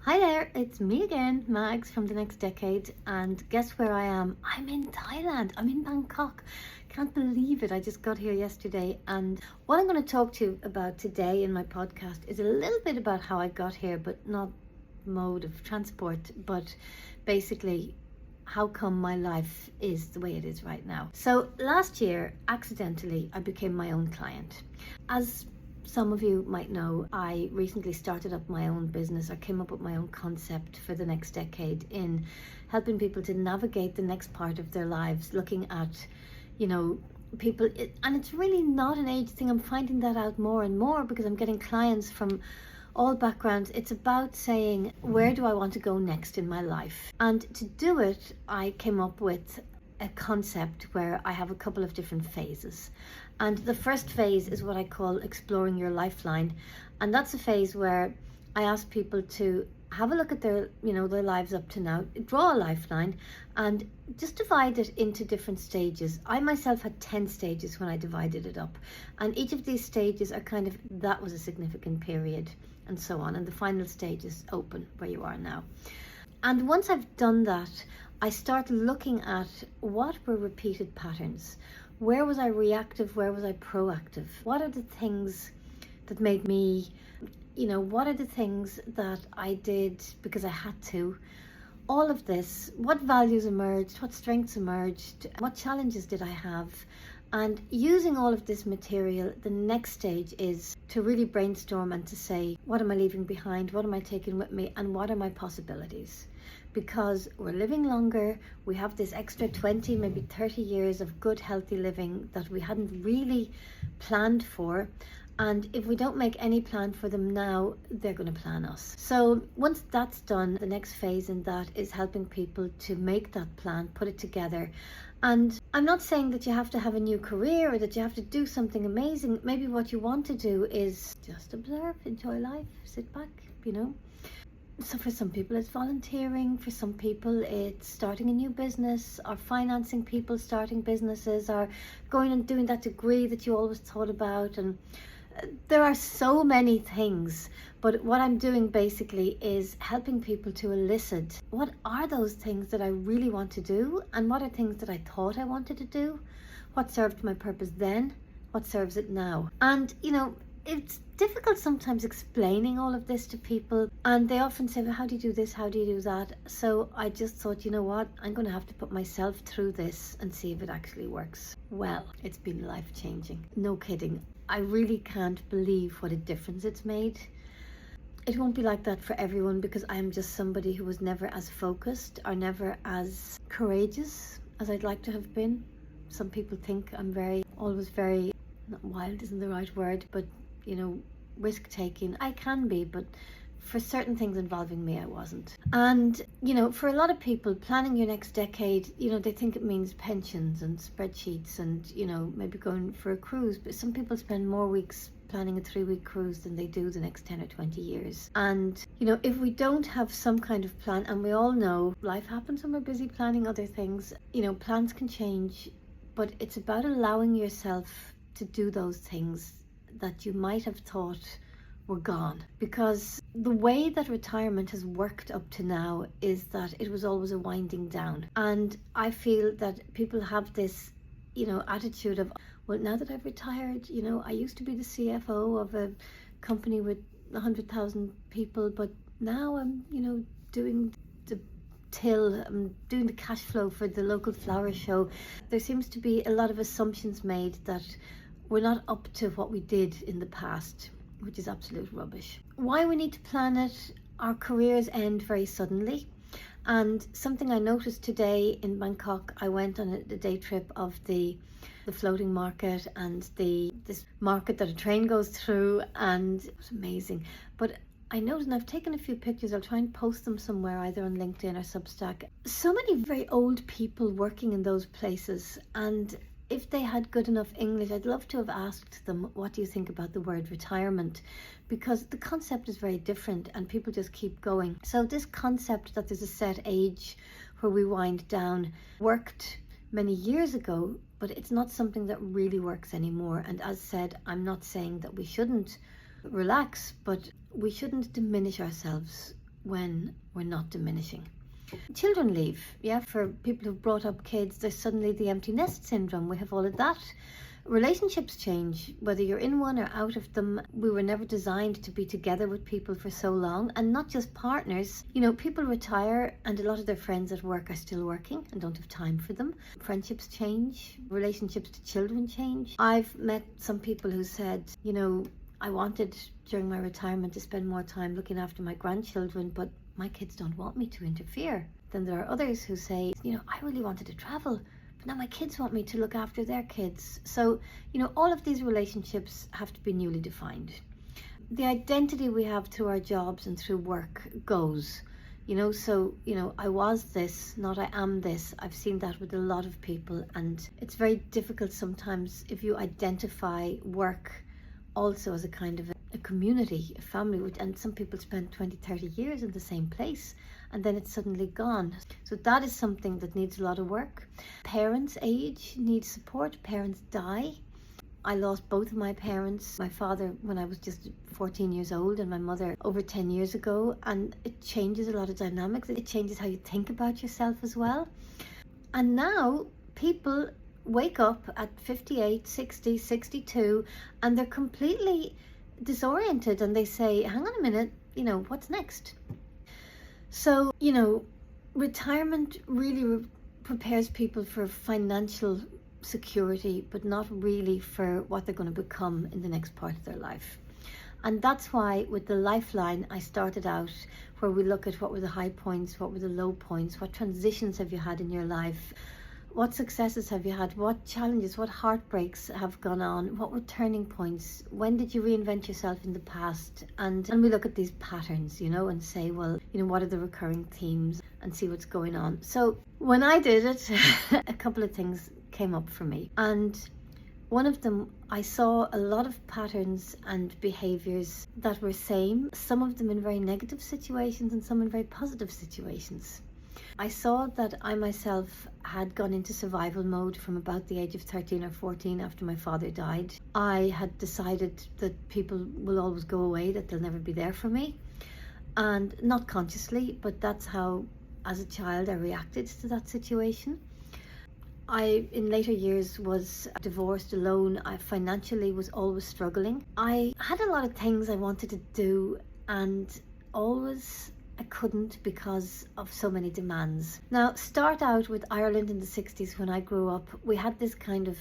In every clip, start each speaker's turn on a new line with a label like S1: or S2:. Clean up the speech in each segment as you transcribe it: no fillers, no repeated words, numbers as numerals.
S1: Hi there, it's me again, Mags from The Next Decade, and guess where I am? I'm in Thailand. I'm in Bangkok. Can't believe it. I just got here yesterday, and what I'm going to talk to you about today in my podcast is a little bit about how I got here, but not mode of transport, but basically how come my life is the way it is right now. So last year, accidentally, I became my own client. As some of you might know, I recently started up my own business. I came up with my own concept for The Next Decade in helping people to navigate the next part of their lives, looking at, people. And it's really not an age thing. I'm finding that out more and more because I'm getting clients from all backgrounds. It's about saying, where do I want to go next in my life? And to do it, I came up with a concept where I have a couple of different phases. And the first phase is what I call exploring your lifeline. And that's a phase where I ask people to have a look at their lives up to now, draw a lifeline and just divide it into different stages. I myself had 10 stages when I divided it up. And each of these stages are that was a significant period and so on. And the final stage is open, where you are now. And once I've done that, I start looking at what were repeated patterns. Where was I reactive? Where was I proactive? What are the things that made me, what are the things that I did because I had to? All of this, what values emerged? What strengths emerged? What challenges did I have? And using all of this material, the next stage is to really brainstorm and to say, what am I leaving behind? What am I taking with me? And what are my possibilities? Because we're living longer, we have this extra 20, maybe 30 years of good, healthy living that we hadn't really planned for. And if we don't make any plan for them now, they're going to plan us. So once that's done, the next phase in that is helping people to make that plan, put it together. And I'm not saying that you have to have a new career or that you have to do something amazing. Maybe what you want to do is just observe, enjoy life, sit back, So for some people it's volunteering, for some people it's starting a new business or financing people starting businesses or going and doing that degree that you always thought about. And there are so many things, but what I'm doing basically is helping people to elicit what are those things that I really want to do and what are things that I thought I wanted to do, what served my purpose then, what serves it now. And it's difficult sometimes explaining all of this to people, and they often say, well, how do you do this, how do you do that? So I just thought, you know what, I'm going to have to put myself through this and see if it actually works. Well, it's been life-changing, no kidding. I really can't believe what a difference it's made. It won't be like that for everyone because I'm just somebody who was never as focused or never as courageous as I'd like to have been. Some people think I'm always very, not wild isn't the right word, but risk taking. I can be, but for certain things involving me, I wasn't. And for a lot of people, planning your next decade, they think it means pensions and spreadsheets and maybe going for a cruise. But some people spend more weeks planning a 3-week cruise than they do the next 10 or 20 years. And if we don't have some kind of plan, and we all know life happens when we're busy planning other things, plans can change, but it's about allowing yourself to do those things that you might have thought were gone. Because the way that retirement has worked up to now is that it was always a winding down. And I feel that people have this, attitude of, well, now that I've retired, I used to be the CFO of a company with 100,000 people, but now I'm, doing the till, I'm doing the cash flow for the local flower show. There seems to be a lot of assumptions made that we're not up to what we did in the past, which is absolute rubbish. Why we need to plan it, our careers end very suddenly. And something I noticed today in Bangkok, I went on a day trip of the floating market and this market that a train goes through, and it was amazing. But I noticed, and I've taken a few pictures, I'll try and post them somewhere, either on LinkedIn or Substack. So many very old people working in those places, and if they had good enough English, I'd love to have asked them, what do you think about the word retirement? Because the concept is very different and people just keep going. So this concept that there's a set age where we wind down worked many years ago, but it's not something that really works anymore. And as said, I'm not saying that we shouldn't relax, but we shouldn't diminish ourselves when we're not diminishing. Children leave, yeah. For people who've brought up kids, there's suddenly the empty nest syndrome. We have all of that. Relationships change, whether you're in one or out of them. We were never designed to be together with people for so long, and not just partners. You know, people retire and a lot of their friends at work are still working and don't have time for them. Friendships change, relationships to children change. I've met some people who said, you know, I wanted during my retirement to spend more time looking after my grandchildren, but my kids don't want me to interfere. Then there are others who say, you know, I really wanted to travel, but now my kids want me to look after their kids. So, you know, all of these relationships have to be newly defined. The identity we have through our jobs and through work goes, you know, so, you know, I was this, not I am this. I've seen that with a lot of people, and it's very difficult sometimes if you identify work also as a kind of a community, a family, and some people spend 20, 30 years in the same place and then it's suddenly gone. So that is something that needs a lot of work. Parents age, need support, parents die. I lost both of my parents, my father when I was just 14 years old and my mother over 10 years ago, and it changes a lot of dynamics. It changes how you think about yourself as well. And now people wake up at 58, 60, 62 and they're completely disoriented and they say, hang on a minute, you know, what's next? So, you know, retirement really prepares people for financial security, but not really for what they're going to become in the next part of their life. And that's why with the Lifeline, I started out where we look at what were the high points, what were the low points, what transitions have you had in your life, what successes have you had, what challenges, what heartbreaks have gone on, what were turning points, when did you reinvent yourself in the past? And we look at these patterns, you know, and say, well, you know, what are the recurring themes, and see what's going on. So when I did it, a couple of things came up for me. And one of them, I saw a lot of patterns and behaviors that were same, some of them in very negative situations and some in very positive situations. I saw that I myself had gone into survival mode from about the age of 13 or 14 after my father died. I had decided that people will always go away, that they'll never be there for me. And not consciously, but that's how, as a child, I reacted to that situation. I, in later years, was divorced, alone. I financially was always struggling. I had a lot of things I wanted to do, and always I couldn't because of so many demands. Now, start out with Ireland in the 60s when I grew up. We had this kind of,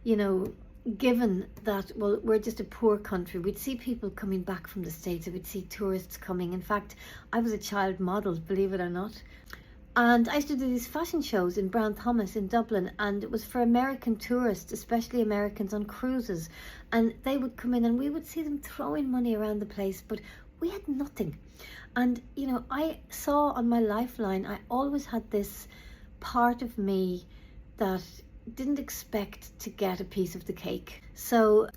S1: you know, given that, well, we're just a poor country. We'd see people coming back from the States, we'd see tourists coming. In fact, I was a child model, believe it or not. And I used to do these fashion shows in Brown Thomas in Dublin, and it was for American tourists, especially Americans on cruises. And they would come in and we would see them throwing money around the place, but we had nothing. And, you know, I saw on my Lifeline, I always had this part of me that didn't expect to get a piece of the cake. So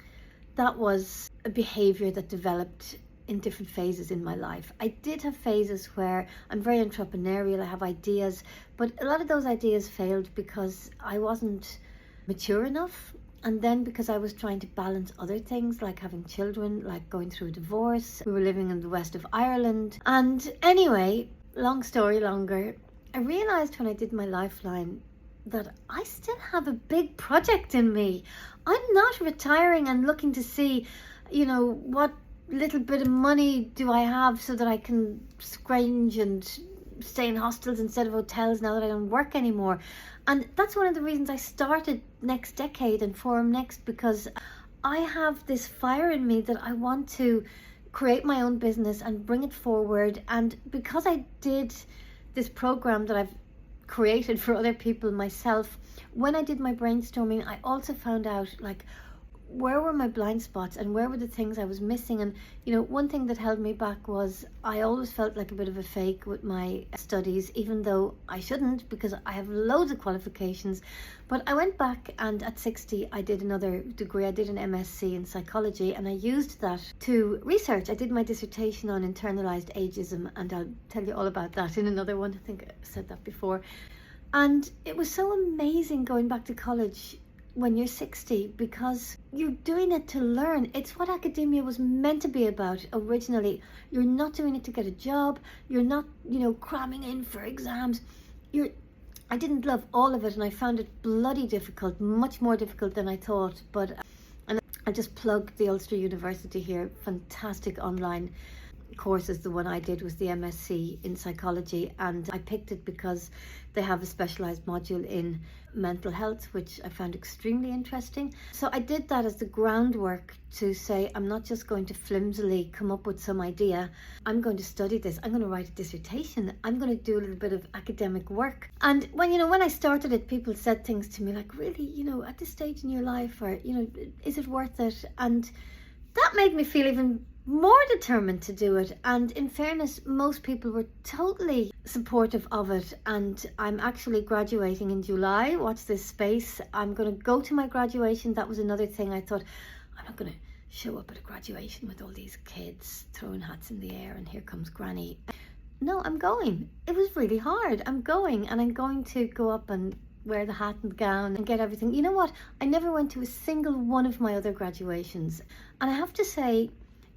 S1: that was a behavior that developed in different phases in my life. I did have phases where I'm very entrepreneurial, I have ideas, but a lot of those ideas failed because I wasn't mature enough. And then because I was trying to balance other things, like having children, like going through a divorce. We were living in the west of Ireland. And anyway, long story longer, I realized when I did my Lifeline that I still have a big project in me. I'm not retiring and looking to see, you know, what little bit of money do I have so that I can scrounge and stay in hostels instead of hotels now that I don't work anymore. And that's one of the reasons I started Next Decade and Forum Next, because I have this fire in me that I want to create my own business and bring it forward. And because I did this program that I've created for other people myself, when I did my brainstorming, I also found out, like, where were my blind spots and where were the things I was missing. And, you know, one thing that held me back was I always felt like a bit of a fake with my studies, even though I shouldn't, because I have loads of qualifications. But I went back, and at 60 I did another degree. I did an MSc in psychology, and I used that to research. I did my dissertation on internalized ageism, and I'll tell you all about that in another one. I think I said that before. And it was so amazing going back to college when you're 60, because you're doing it to learn. It's what academia was meant to be about originally. You're not doing it to get a job. You're not, cramming in for exams. I didn't love all of it, and I found it bloody difficult, much more difficult than I thought. But and I just plugged the Ulster University here. Fantastic online courses. The one I did was the MSc in psychology, and I picked it because they have a specialized module in mental health, which I found extremely interesting. So I did that as the groundwork to say, I'm not just going to flimsily come up with some idea. I'm going to study this. I'm going to write a dissertation. I'm going to do a little bit of academic work. And when I started it, people said things to me like, really, at this stage in your life, or, is it worth it? And that made me feel even more determined to do it. And in fairness, most people were totally supportive of it. And I'm actually graduating in July. Watch this space. I'm going to go to my graduation. That was another thing. I thought, I'm not going to show up at a graduation with all these kids throwing hats in the air and here comes Granny. No, I'm going. It was really hard. I'm going, and I'm going to go up and wear the hat and gown and get everything. You know what? I never went to a single one of my other graduations. And I have to say,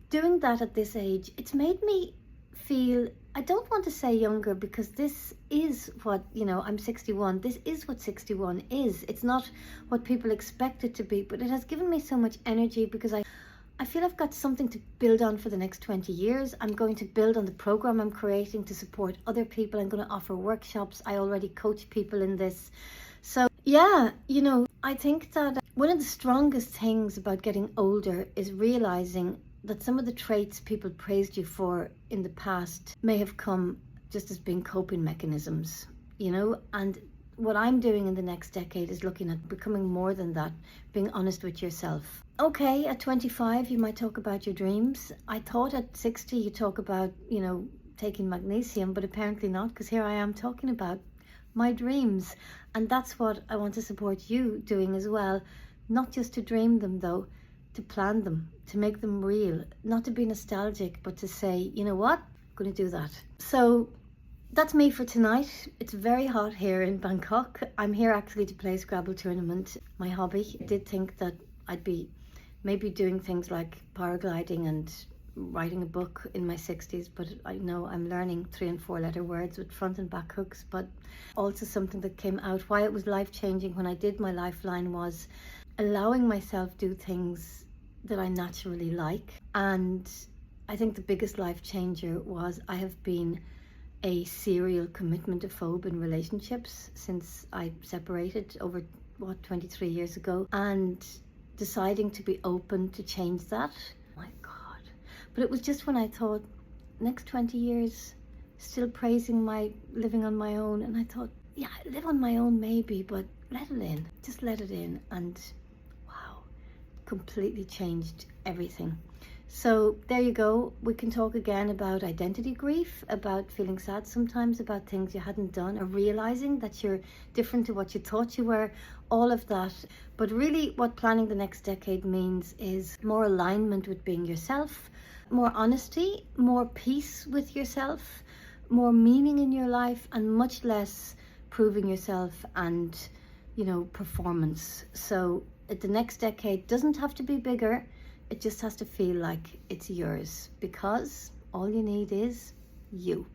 S1: doing that at this age, it's made me feel, I don't want to say younger, because this is what, I'm 61. This is what 61 is. It's not what people expect it to be, but it has given me so much energy because I feel I've got something to build on for the next 20 years. I'm going to build on the program I'm creating to support other people. I'm going to offer workshops. I already coach people in this. So yeah, I think that one of the strongest things about getting older is realizing that some of the traits people praised you for in the past may have come just as being coping mechanisms, and what I'm doing in the next decade is looking at becoming more than that, being honest with yourself. Okay, at 25, you might talk about your dreams. I thought at 60, you talk about, taking magnesium, but apparently not, because here I am talking about my dreams. And that's what I want to support you doing as well. Not just to dream them though, to plan them, to make them real, not to be nostalgic, but to say, you know what, I'm going to do that. So that's me for tonight. It's very hot here in Bangkok. I'm here actually to play a Scrabble tournament, my hobby. I did think that I'd be maybe doing things like paragliding and writing a book in my 60s, but I know I'm learning 3 and 4 letter words with front and back hooks. But also something that came out, why it was life-changing when I did my Lifeline, was allowing myself do things that I naturally like. And I think the biggest life changer was I have been a serial commitment-ophobe in relationships since I separated over 23 years ago, and deciding to be open to change that. My God. But it was just when I thought, next 20 years still praising my living on my own, and I thought, yeah, I live on my own maybe, but let it in, just let it in. And completely changed everything. So there you go. We can talk again about identity grief, about feeling sad sometimes about things you hadn't done, or realizing that you're different to what you thought you were, all of that. But really what planning the next decade means is more alignment with being yourself, more honesty, more peace with yourself, more meaning in your life, and much less proving yourself and, performance. So the next decade doesn't have to be bigger. It just has to feel like it's yours, because all you need is you.